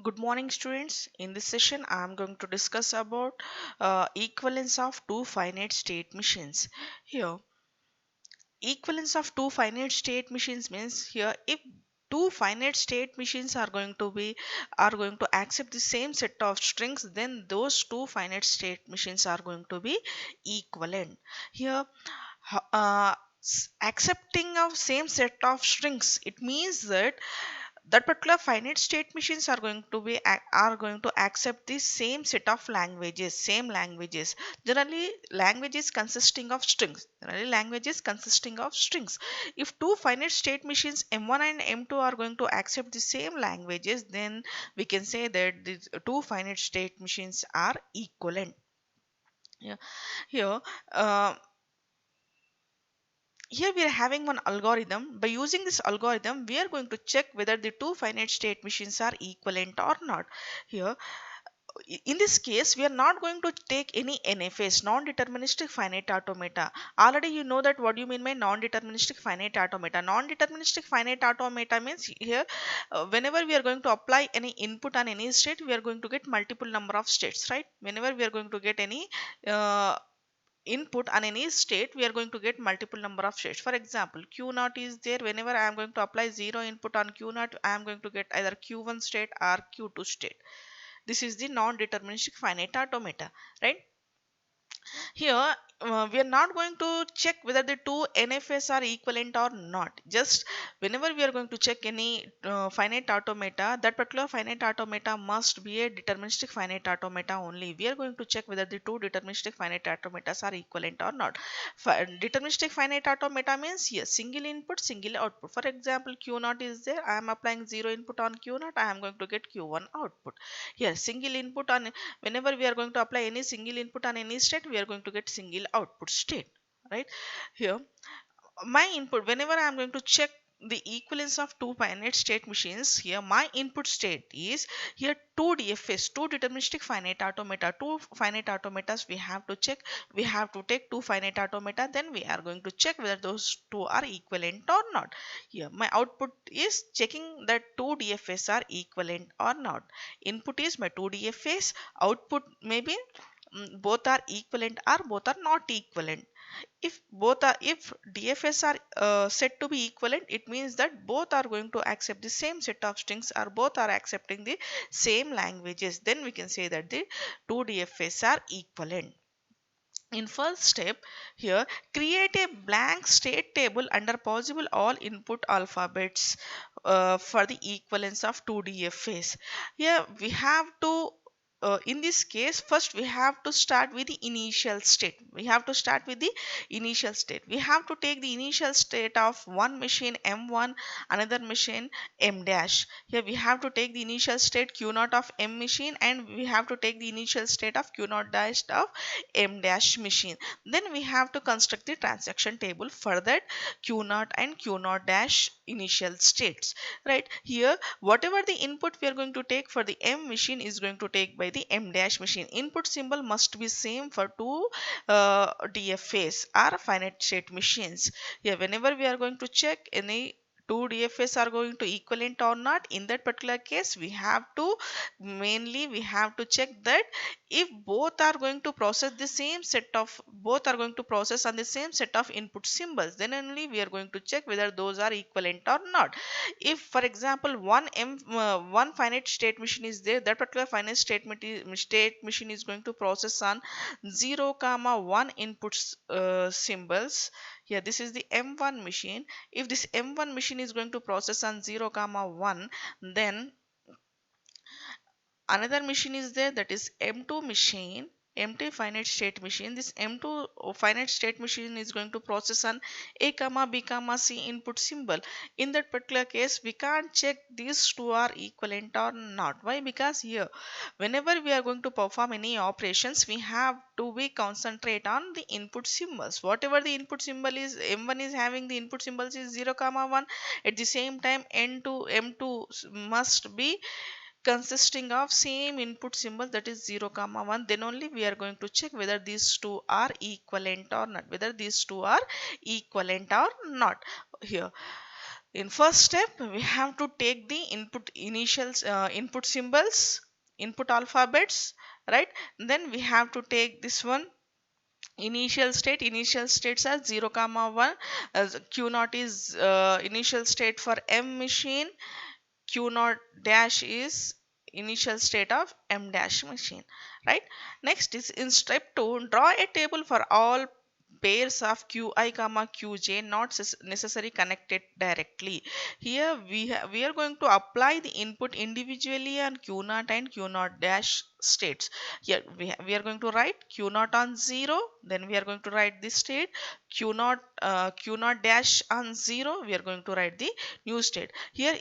Good morning, students. In this session, I am going to discuss about equivalence of two finite state machines. Here, equivalence of two finite state machines means here if two finite state machines are going to accept the same set of strings, then those two finite state machines are going to be equivalent. Here, accepting of same set of strings, it means that that particular finite state machines are going to accept the same languages. Generally languages consisting of strings. If two finite state machines m1 and m2 are going to accept the same languages, then we can say that these two finite state machines are equivalent. Yeah. here uh, Here we are having one algorithm. By using this algorithm, we are going to check whether the two finite state machines are equivalent or not. Here, in this case, we are not going to take any NFS, non-deterministic finite automata. Already you know that what you mean by non-deterministic finite automata. Non-deterministic finite automata means here, whenever we are going to apply any input on any state, we are going to get multiple number of states, right? Whenever we are going to get any uh, input on any state, we are going to get multiple number of states. For example, q naught is there. Whenever I am going to apply 0 input on q naught, I am going to get either q1 state or q2 state. This is the non-deterministic finite automata, right? Here, we are not going to check whether the two NFS are equivalent or not. Just whenever we are going to check any finite automata, that particular finite automata must be a deterministic finite automata only. We are going to check whether the two deterministic finite automatas are equivalent or not. Deterministic finite automata means yes, single input, single output. For example, Q naught is there. I am applying 0 input on Q naught. I am going to get Q1 output. Here, single input on whenever we are going to apply any single input on any state, we are going to get single output state, right? Here, my input, whenever I am going to check the equivalence of two finite state machines, here my input state is here two DFS, two deterministic finite automata. Two finite automatas we have to check. We have to take two finite automata, then we are going to check whether those two are equivalent or not. Here my output is checking that two DFS are equivalent or not. Input is my two DFS, output maybe both are equivalent or both are not equivalent. If DFS are said to be equivalent, it means that both are going to accept the same set of strings or both are accepting the same languages. Then we can say that the two DFS are equivalent. In first step, here create a blank state table under possible all input alphabets for the equivalence of two DFS. Here we have to in this case, first we have to start with the initial state. We have to start with the initial state. We have to take the initial state of one machine M1, another machine M dash. Here we have to take the initial state Q naught of M machine, and we have to take the initial state of Q naught dash of M dash machine. Then we have to construct the transaction table for that Q naught and Q naught dash initial states. Right here, whatever the input we are going to take for the M machine is going to take by the M dash machine. Input symbol must be same for two DFAs or finite state machines. Yeah, whenever we are going to check any two DFAs are going to equivalent or not, in that particular case we have to check that if both are going to process on the same set of input symbols, then only we are going to check whether those are equivalent or not. If for example one finite state machine is there, that particular finite state machine is going to process on 0 comma 1 inputs symbols. Here this is the M1 machine. If this M1 machine is going to process on 0 comma 1, then another machine is there, that is M2 machine, M2 finite state machine. This M2 finite state machine is going to process on A comma B comma C input symbol. In that particular case, we can't check these two are equivalent or not. Why? Because here whenever we are going to perform any operations, we have to be concentrate on the input symbols. Whatever the input symbol is, M1 is having the input symbols is 0 comma 1. At the same time, N2 M2 must be consisting of same input symbol, that is 0 comma 1. Then only we are going to check whether these two are equivalent or not, here In first step, we have to take the input symbols, input alphabets, right? Then we have to take this one, initial states are 0 comma 1, as q naught is initial state for m machine, q naught dash is initial state of m dash machine, right? Next is in step 2, draw a table for all pairs of qi comma qj not necessary connected directly. Here we are going to apply the input individually on q naught and q naught dash states. Here we are going to write q naught on 0, then we are going to write this state, q naught dash on 0, we are going to write the new state. Here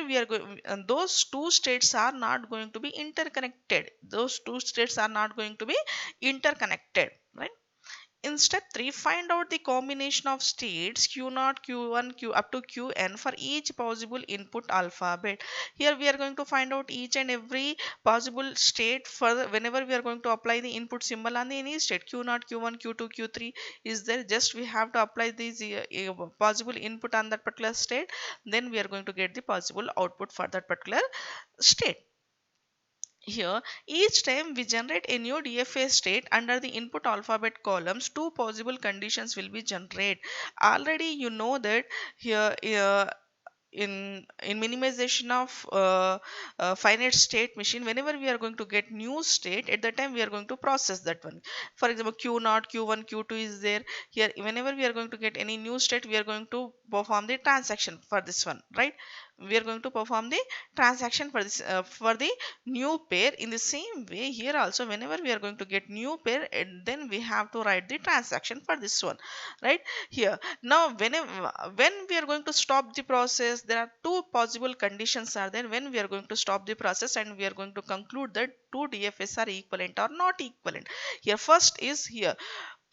we are going, those two states are not going to be interconnected, those two states are not going to be interconnected, right? In step 3, find out the combination of states q0, q1, q up to qn for each possible input alphabet. Here we are going to find out each and every possible state for whenever we are going to apply the input symbol on any state, q0, q1, q2, q3 is there. Just we have to apply these possible input on that particular state. Then we are going to get the possible output for that particular state. Here, each time we generate a new DFA state under the input alphabet columns, two possible conditions will be generated. Already you know that here in minimization of finite state machine, whenever we are going to get new state, at that time we are going to process that one. For example, q0, q1, q2 is there. Here whenever we are going to get any new state, we are going to perform the transaction for this one, right? We are going to perform the transaction for this for the new pair. In the same way, here also whenever we are going to get new pair, and then we have to write the transaction for this one, right? Here now when we are going to stop the process, there are two possible conditions are there when we are going to stop the process and we are going to conclude that two DFS are equivalent or not equivalent. Here first is here,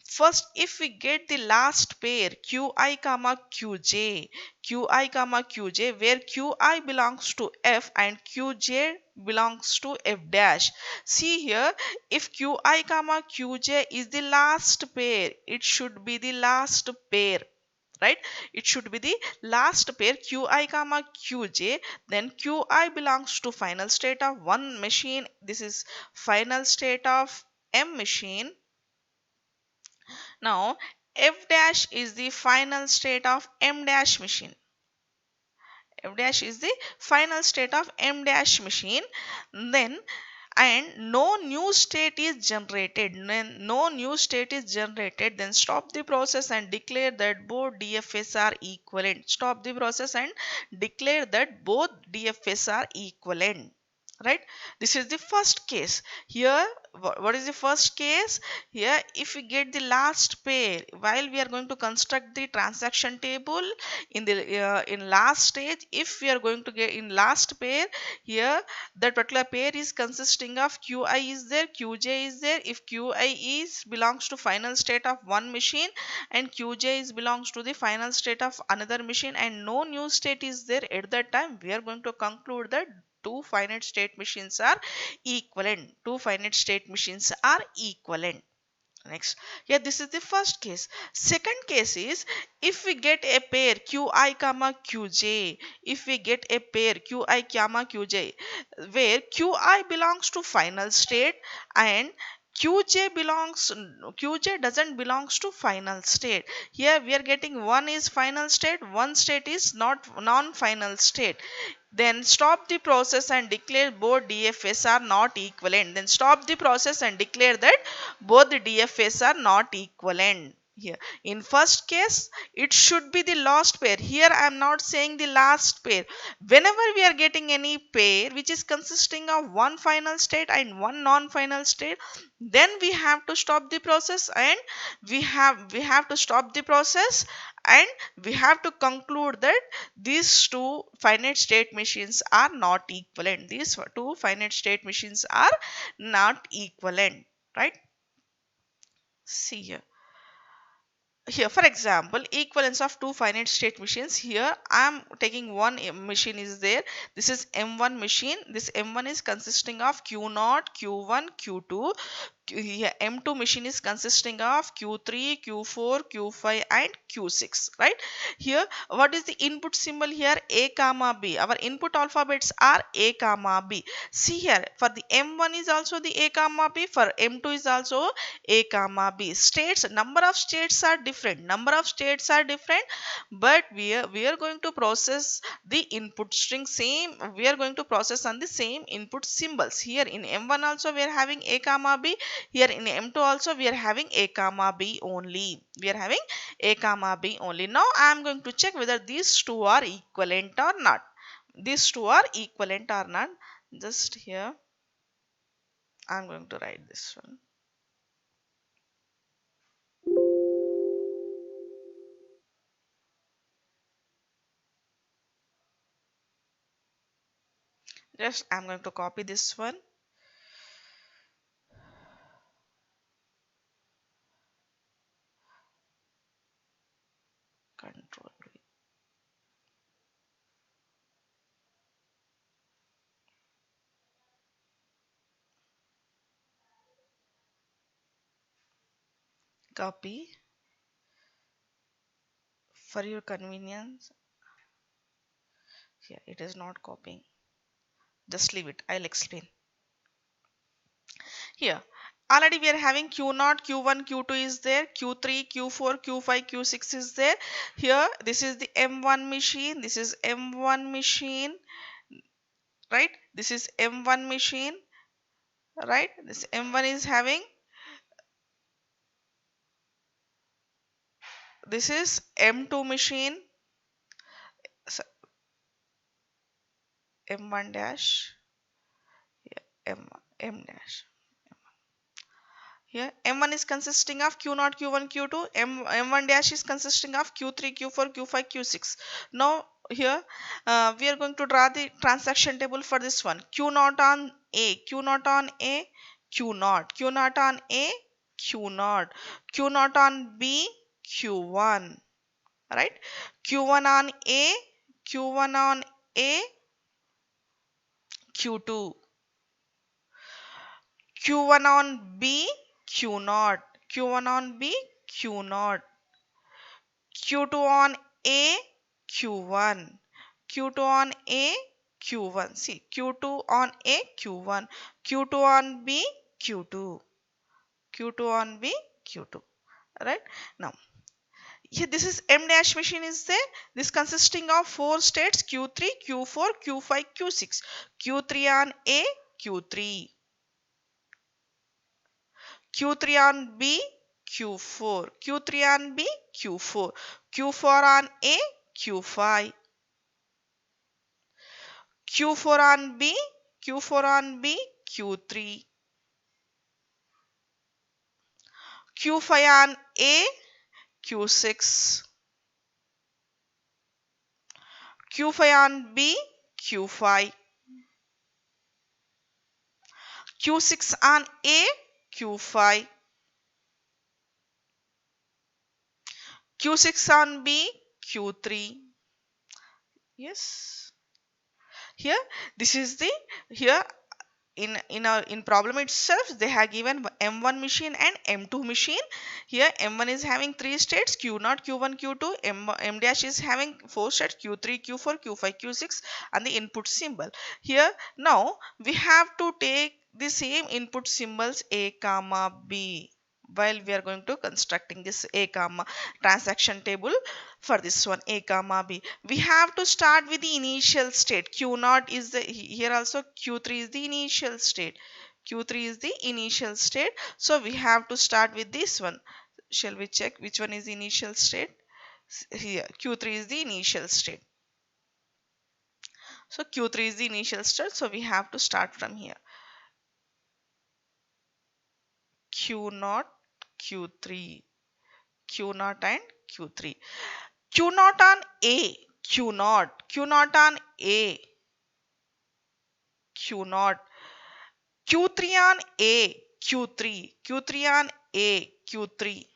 first if we get the last pair qi comma qj, qi comma qj, where qi belongs to f and qj belongs to f dash. See here, if qi comma qj is the last pair, it should be the last pair, right? It should be the last pair qi comma qj. Then qi belongs to final state of one machine, this is final state of m machine. Now f dash is the final state of m dash machine, f dash is the final state of m dash machine. Then and no new state is generated, when no new state is generated, then stop the process and declare that both DFS are equivalent. Stop the process and declare that both DFS are equivalent, right? This is the first case. Here what is the first case? Here if we get the last pair while we are going to construct the transaction table in the in last stage, if we are going to get in last pair, here that particular pair is consisting of qi is there, qj is there. If qi is belongs to final state of one machine and qj is belongs to the final state of another machine and no new state is there, at that time we are going to conclude that two finite state machines are equivalent. Two finite state machines are equivalent. Next, yeah, this is the first case. Second case is if we get a pair qi comma qj, if we get a pair qi comma qj where qi belongs to final state and qj doesn't belongs to final state. Here we are getting one is final state, one state is not non-final state. Then stop the process and declare both DFS are not equivalent. Then stop the process and declare that both the DFS are not equivalent. Here in first case it should be the last pair. Here I am not saying the last pair. Whenever we are getting any pair which is consisting of one final state and one non-final state, then we have to stop the process and we have to stop the process and we have to conclude that these two finite state machines are not equivalent. These two finite state machines are not equivalent, right? See here. Here for example, equivalence of two finite state machines. Here I am taking one machine is there, this is m1 machine. This m1 is consisting of q0, q1, q2. here M2 machine is consisting of Q3, Q4, Q5 and Q6, right? Here what is the input symbol here? A comma B. Our input alphabets are A comma B. See here, for the M1 is also the A comma B, for M2 is also A comma B. States, number of states are different, but we are going to process the input string same, we are going to process on the same input symbols. Here in M1 also we are having A comma B, here in M2 also we are having A comma B only. We are having A comma B only. Now I am going to check whether these two are equivalent or not. These two are equivalent or not. Just here I am going to write this one. Just I am going to copy this one. Control V. Copy for your convenience. Here it is not copying. Just leave it. I'll explain. Here already we are having Q0, Q1, Q2 is there, Q3, Q4, Q5, Q6 is there. Here this is the M1 machine, this is M1 machine, right? This is M1 machine, right? This M1 is having, this is M2 machine, so M1 dash, yeah, M dash. Here M1 is consisting of Q0, Q1, Q2, M1 dash is consisting of Q3, Q4, Q5, Q6. Now here we are going to draw the transaction table for this one. Q0 on A, Q0 on A, Q0, Q0 on A, Q0, Q0 on B, Q1, right? Q1 on A, Q1 on A, Q2, Q1 on B, Q0, Q1 on B, Q0, Q2 on A, Q1, Q2 on A, Q1. See, Q2 on A, Q1, Q2 on B, Q2, Q2 on B, Q2. Right? Now, here this is M dash machine is there. This consisting of four states Q3, Q4, Q5, Q6. Q3 on A, Q3. Q3 on B, Q4, Q3 on B, Q4, Q4 on A, Q5, Q4 on B, Q4 on B, Q3, Q5 on A, Q6, Q5 on B, Q5, Q6 on A, Q5, Q6 on B, Q3. Yes. Here, this is the, here in problem itself they have given M1 machine and M2 machine. Here M1 is having three states Q0, Q1, Q2, M dash is having four states Q3, Q4, Q5, Q6 and the input symbol. Here now we have to take the same input symbols A comma B while we are going to constructing this A comma transaction table. For this one A comma B, we have to start with the initial state. Q0 is the, here also Q3 is the initial state, Q3 is the initial state, so we have to start with this one. Shall we check which one is the initial state? Here Q3 is the initial state, so Q3 is the initial state, so we have to start from here. Q0, Q3, Q0 and Q3. Q0 on A, Q0, Q0 on A, Q0, Q3 on A, Q3, Q3 on A, Q3,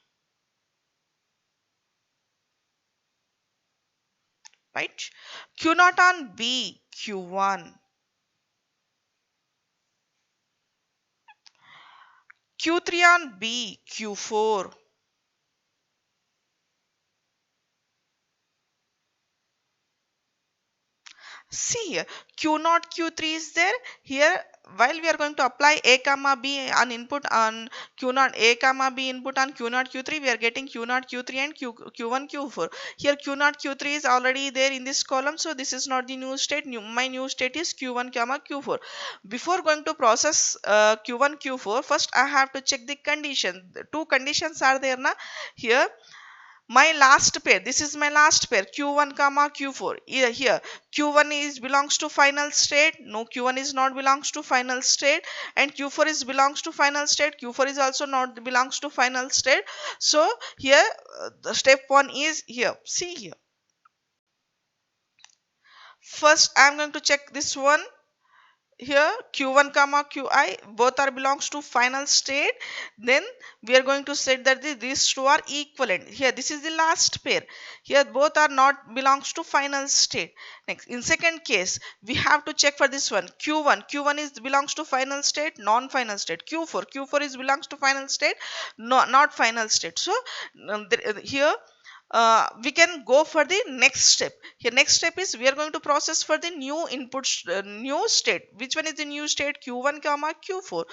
right? Q0 on B, Q1, Q3 on B, Q4. See here, Q naught Q3 is there. Here, while we are going to apply A comma B on input on Q naught A comma B input on Q naught Q3, we are getting Q naught Q3 and Q1 Q4. Here Q naught Q3 is already there in this column, so this is not the new state. My new state is Q1 comma Q4. Before going to process Q1 Q4, first I have to check the condition. The two conditions are there na. Here my last pair, this is my last pair, q1 comma q4. Here q1 is belongs to final state, no, q1 is not belongs to final state, and q4 is belongs to final state, q4 is also not belongs to final state. So here the step one is here. See here, first I am going to check this one. Here q1 comma qi both are belongs to final state. Then we are going to set that these two are equivalent. Here this is the last pair. Here both are not belongs to final state. Next, in second case, we have to check for this one. q1 is belongs to final state, non-final state. q4 is belongs to final state, no, not final state. So here we can go for the next step. Here next step is we are going to process for the new inputs, new state. Which one is the new state? q1 comma q4.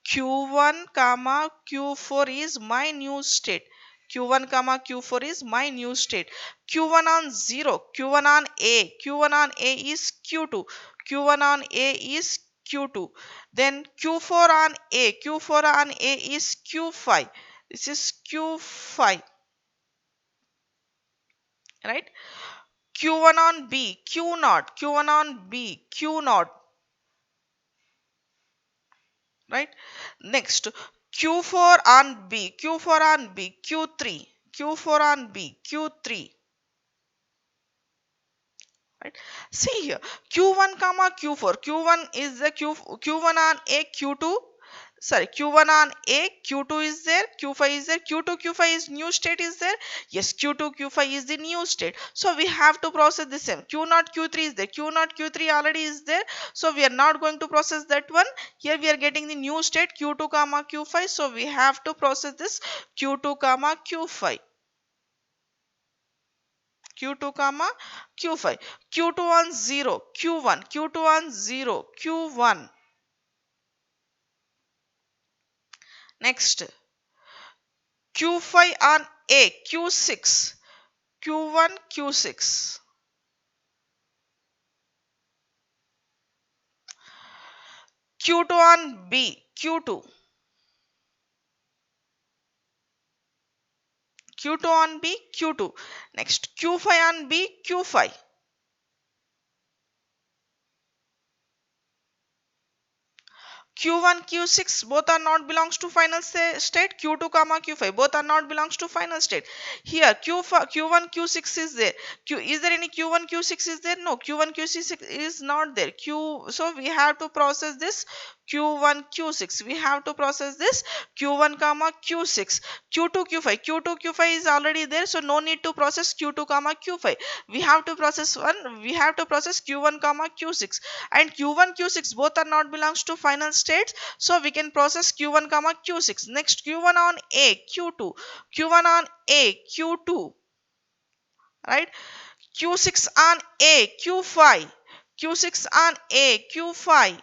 q1 comma q4 is my new state. q1 comma q4 is my new state. q1 on 0, q1 on a, q1 on a is q2, q1 on a is q2. Then q4 on a, q4 on a is q5. This is q5, right? q1 on b, q1 on b, q0, right? Next, q4 on b, q4 on b, q3, q4 on b, q3, right? See here, q1 comma q4, q1 is the q1 on a, q2, sorry, q1 on a, q2 is there, q5 is there, q2 q5 is new state is there. Yes, q2 q5 is the new state, so we have to process the same. q0 q3 is there, q0 q3 already is there, so we are not going to process that one. Here we are getting the new state q2 comma q5, so we have to process this q2 comma q5, q2 comma q5. q2 on 0, q1, q2 on 0, q1. Next, q5 on a, q6, q1 q6. q2 on b, q2, q2 on b, q2. Next, q5 on b, q5. q1 q6 both are not belongs to final state. q2 comma q5 both are not belongs to final state. Here q1 q6 is there. Is there any q1 q6 is there? No, q1 q6 is not there. So we have to process this q1 q6. We have to process this q1 comma q6. q2 q5 is already there, so no need to process q2 comma q5. We have to process q1 comma q6, and q1 q6 both are not belongs to final states, so we can process q1 comma q6. Next, q1 on a, q2, q1 on a, q2, right? q6 on a, q5, q6 on a, q5,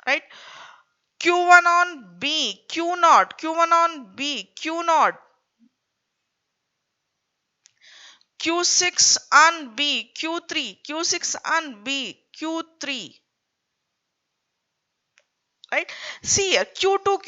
right? q1 on b, q0, q1 on b, q0, q6 on b, q3, q6 on b, q3, right? See here, q2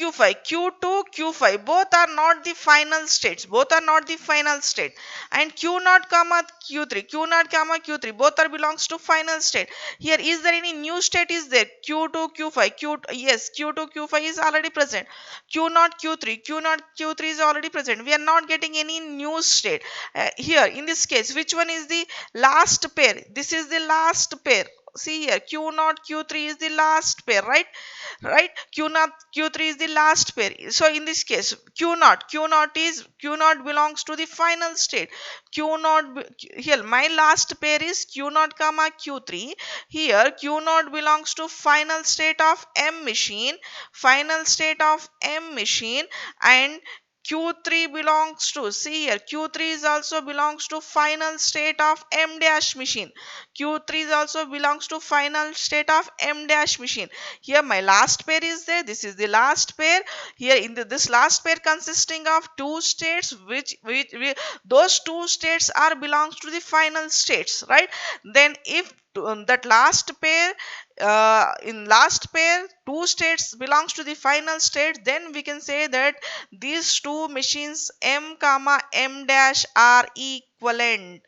q5 both are not the final states, both are not the final state. And q0 comma q3 both are belongs to final state. Here, is there any new state is there? q2 q5 yes, q2 q5 is already present. q0 q3 is already present. We are not getting any new state. Here in this case, which one is the last pair? This is the last pair. see here, q0 q3 is the last pair, right, q0 q3 is the last pair. So in this case, q0 belongs to the final state. Here my last pair is q0 comma q3. Here q0 belongs to final state of m machine, final state of m machine, and Q3 belongs to, see here, Q3 is also belongs to final state of M dash machine. Q3 is also belongs to final state of M dash machine. Here my last pair is there. This is the last pair. Here in this last pair consisting of two states, which those two states are belongs to the final states, right? Then if that last pair, in last pair two states belongs to the final state, then we can say that these two machines m comma m dash are equivalent,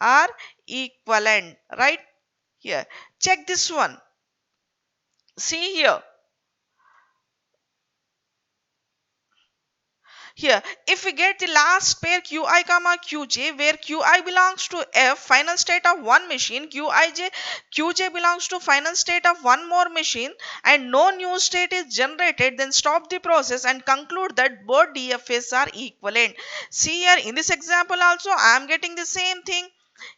right? Here check this one, see here. Here, if we get the last pair Qi comma Qj, where Qi belongs to F, final state of one machine, Qj belongs to final state of one more machine, and no new state is generated, then stop the process and conclude that both DFAs are equivalent. See here, in this example also, I am getting the same thing.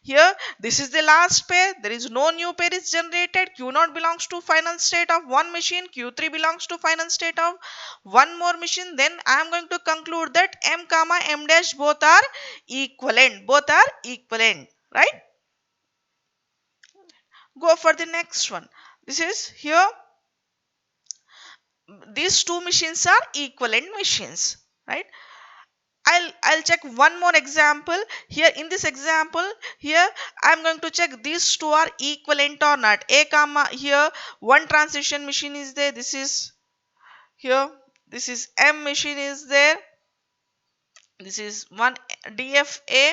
Here, this is the last pair. There is no new pair is generated. Q0 belongs to final state of one machine. Q3 belongs to final state of one more machine. Then I am going to conclude that M comma M dash both are equivalent. Both are equivalent. Right? Go for the next one. This is here. These two machines are equivalent machines. Right? I'll check one more example. Here in this example, here I'm going to check these two are equivalent or not. A comma, here one transition machine is there. This is here. This is M machine is there. This is one DFA.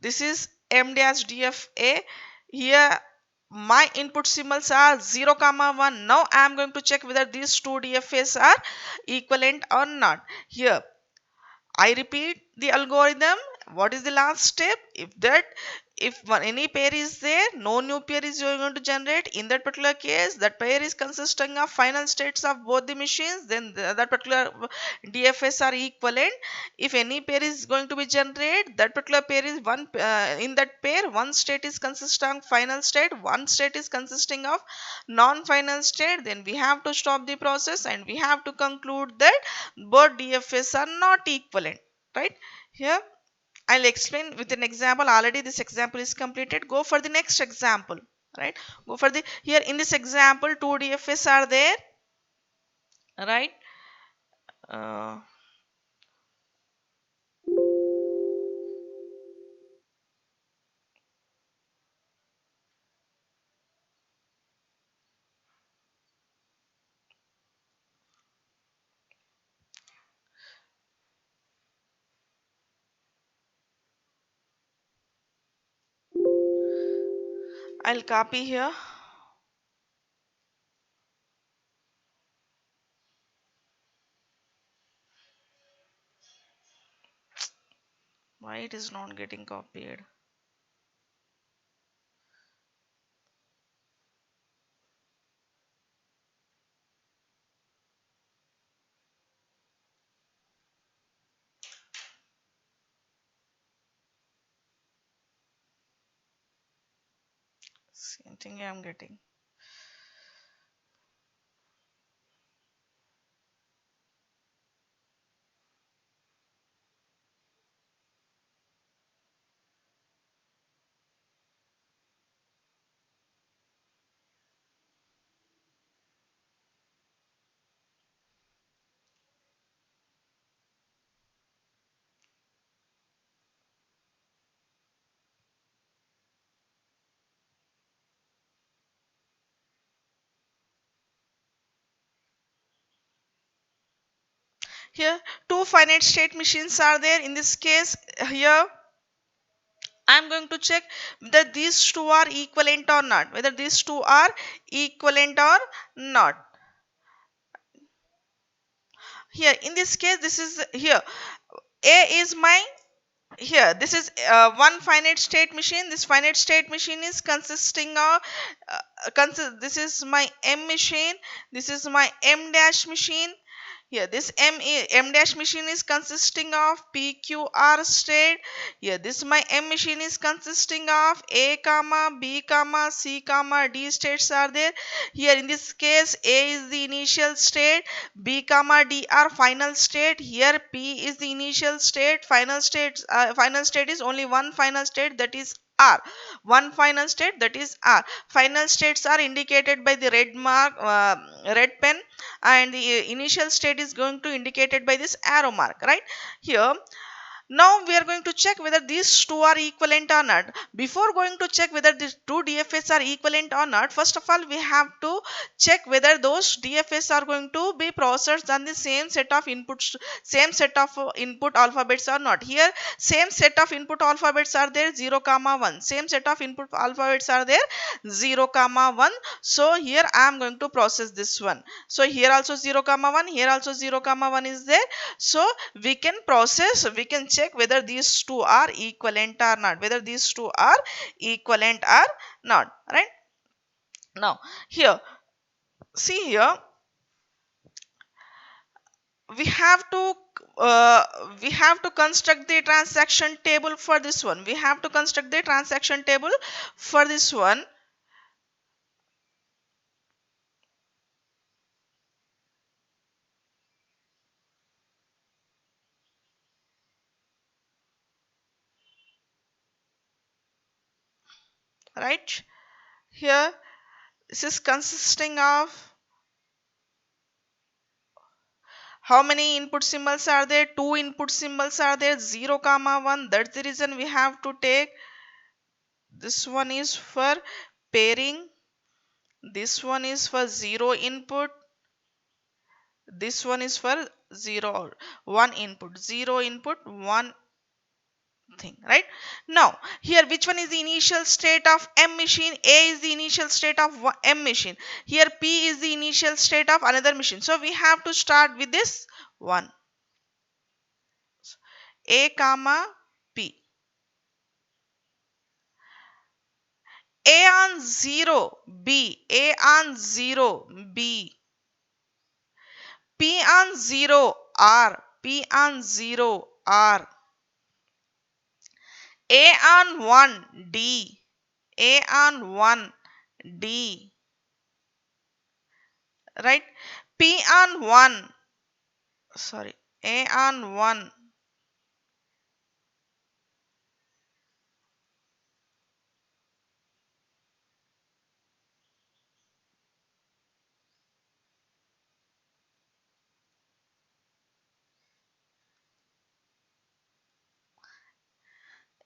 This is M dash DFA. Here my input symbols are 0 comma 1. Now I am going to check whether these two DFAs are equivalent or not. Here I repeat the algorithm. What is the last step? If any pair is there, no new pair is going to generate. In that particular case, that pair is consisting of final states of both the machines. Then that particular DFS are equivalent. If any pair is going to be generated, that particular pair is one. In that pair, one state is consisting of final state, one state is consisting of non-final state. Then we have to stop the process and we have to conclude that both DFS are not equivalent. Right here. I'll explain with an example. Already this example is completed. Go for the next example. Right. Go for the, here in this example, two DFS are there. Right. Uh, I'll copy here. Why it is not getting copied? Same thing I'm getting. Here two finite state machines are there. In this case, here I'm going to check whether these two are equivalent or not. Whether these two are equivalent or not. Here in this case, this is here. A is my here this is one finite state machine. This finite state machine is consisting of this is my M machine, this is my M dash machine. Here this M dash machine is consisting of PQR state. Here this my M machine is consisting of A comma B comma C comma D states are there. Here in this case A is the initial state, B comma D are final state. Here P is the initial state, final state is only one final state, that is R. One final state, that is R. Final states are indicated by the red mark, red pen, and the initial state is going to indicated by this arrow mark, right? Here now we are going to check whether these two are equivalent or not. Before going to check whether these two DFS are equivalent or not, first of all we have to check whether those DFS are going to be processed on the same set of inputs, same set of input alphabets or not. Here same set of input alphabets are there, 0 comma 1. Same set of input alphabets are there, 0 comma 1. So here I am going to process this one. So here also 0 comma 1, here also 0 comma 1 is there. So we can process, we can check whether these two are equivalent or not, whether these two are equivalent or not, right? Now here, see here, we have to uh, we have to construct the transaction table for this one. We have to construct the transaction table for this one. Right here, this is consisting of how many input symbols are there? Two input symbols are there, 0 comma 1. That's the reason we have to take this one is for pairing, this one is for 0 input, this one is for 0 1 input, 0 input 1 thing, right? Now here which one is the initial state of M machine? A is the initial state of M machine. Here P is the initial state of another machine. So we have to start with this one, A comma P. A on 0 B, A on 0 B, P on 0 R, P on 0 R, A on 1 D, A on 1 D, right? P on 1, sorry, A on 1,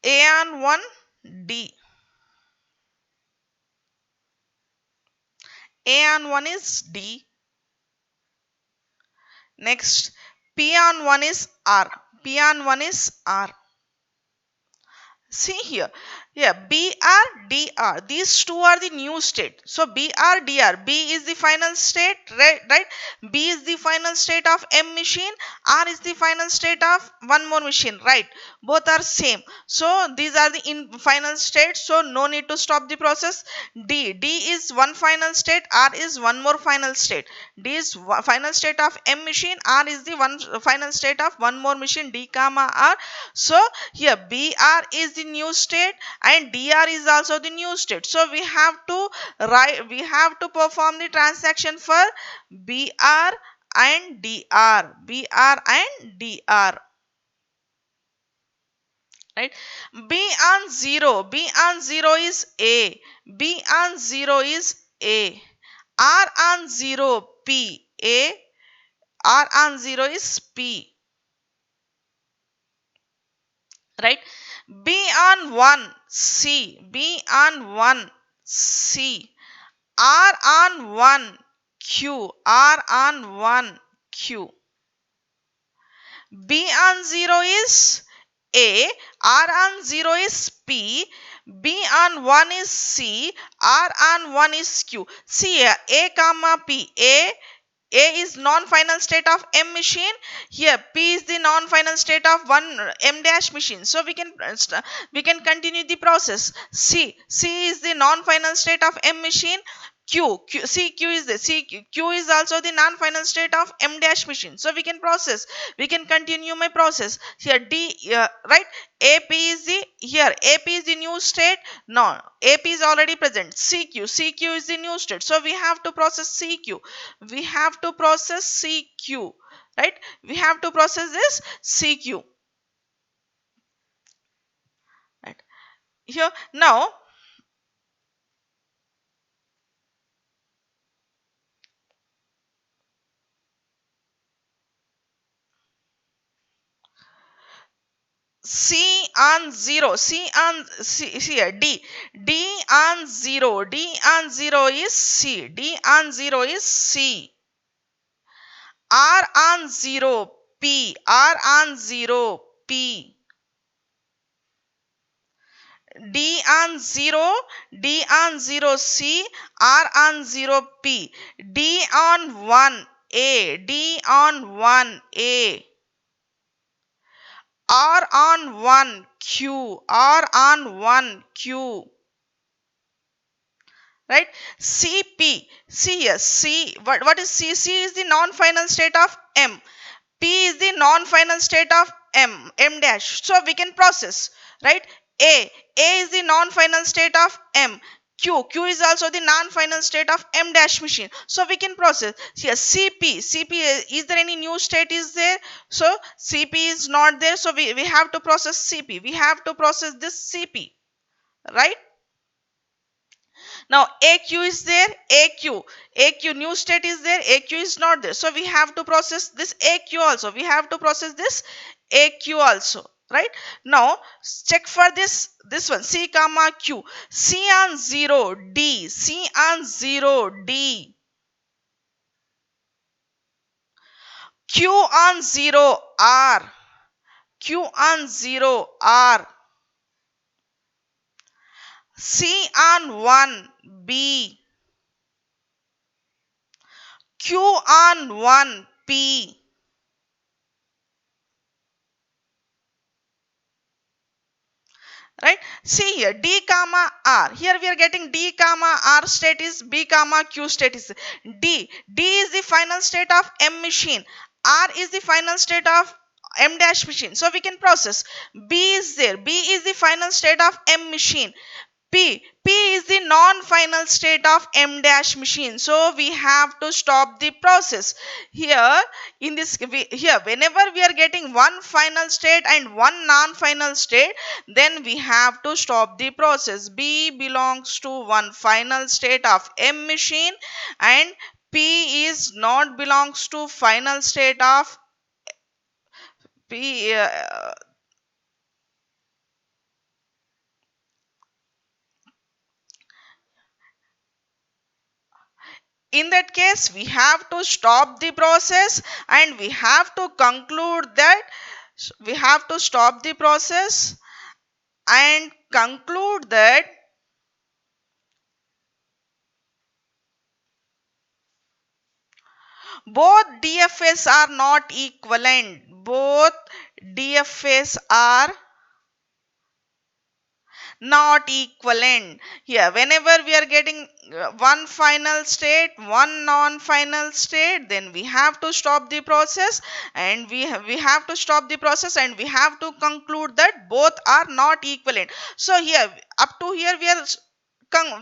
A on 1 D, A on 1 is D. Next P on 1 is R, P on 1 is R. See here, yeah, BR, DR, these two are the new state. So BR, DR, B is the final state, right? B is the final state of M machine, R is the final state of one more machine, right? Both are same. So these are the final states. So no need to stop the process. D is one final state, R is one more final state. D is final state of M machine, R is the one final state of one more machine, D comma R. So here BR is the new state and DR is also the new state. So we have to write, we have to perform the transaction for BR and DR, BR and DR, right? B on 0, B on 0 is A, B on 0 is A, R on 0 P, A, R on 0 is P, right? B on 1 C, B on 1 C, R on 1 Q, R on 1 Q. B on 0 is A, R on 0 is P, B on 1 is C, R on 1 is Q. See here, A comma P, A, A is non-final state of M machine. Here P is the non-final state of one M dash machine. So we can continue the process. C is the non-final state of M machine. Q is the Q is also the non-final state of M dash machine. So we can continue my process. Here D, right, AP is the, here AP is the new state. No, AP is already present. CQ is the new state. So we have to process CQ. We have to process CQ, right? We have to process this CQ, right? Here now C on 0, here D on 0, D on 0 is C, D on 0 is C. R on 0, P, R on 0, P. D on 0, D on 0, C, R on 0, P. D on 1, A, D on 1, A. R on 1, Q, R on 1, Q. Right? CP, see here, C, what is C? C is the non-final state of M. P is the non-final state of M dash. So we can process, right? A is the non-final state of M. Q is also the non-final state of M dash machine. So we can process. Here CP, is there any new state is there? So CP is not there. So we have to process CP. We have to process this CP, right? Now AQ is there, AQ new state is there, AQ is not there. So we have to process this AQ also. We have to process this AQ also, right? Now check for this one, C comma Q. C on 0, D, C on 0, D. Q on 0, R, Q on 0, R. C on 1, B. Q on 1, P. Right? See here, D comma R. Here we are getting D comma R state is B comma Q state is D is the final state of M machine. R is the final state of M dash machine. So we can process. B is there. B is the final state of M machine. P is the non-final state of M dash machine. So we have to stop the process. Here in this, here whenever we are getting one final state and one non-final state, then we have to stop the process. B belongs to one final state of M machine and P is not belongs to final state of P. In that case, we have to stop the process and we have to conclude that we have to stop the process and conclude that both DFS are not equivalent. Both DFS are not equivalent. Here whenever we are getting one final state, one non-final state, then we have to stop the process and we have to stop the process and we have to conclude that both are not equivalent. So here up to here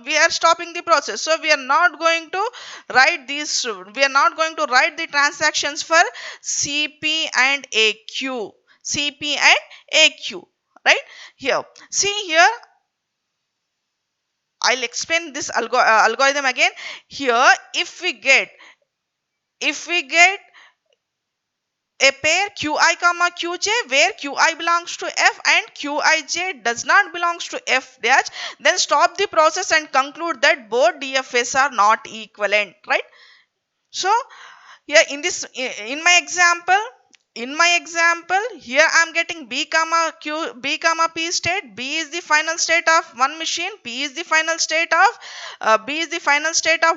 we are stopping the process. So we are not going to write these, we are not going to write the transactions for CP and AQ, CP and AQ, right? Here see here, I'll explain this algorithm again. Here if we get a pair Qi comma Qj where Qi belongs to F and Qij does not belongs to F dash, then stop the process and conclude that both DFS are not equivalent, right? So here in this, in my example here I am getting B comma P state. B is the final state of one machine, B is the final state of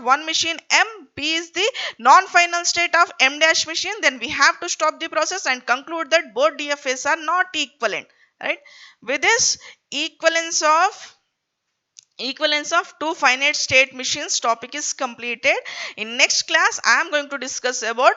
one machine M. P is the non-final state of M dash machine, then we have to stop the process and conclude that both DFAs are not equivalent, right? With this equivalence of two finite state machines topic is completed. In next class I am going to discuss about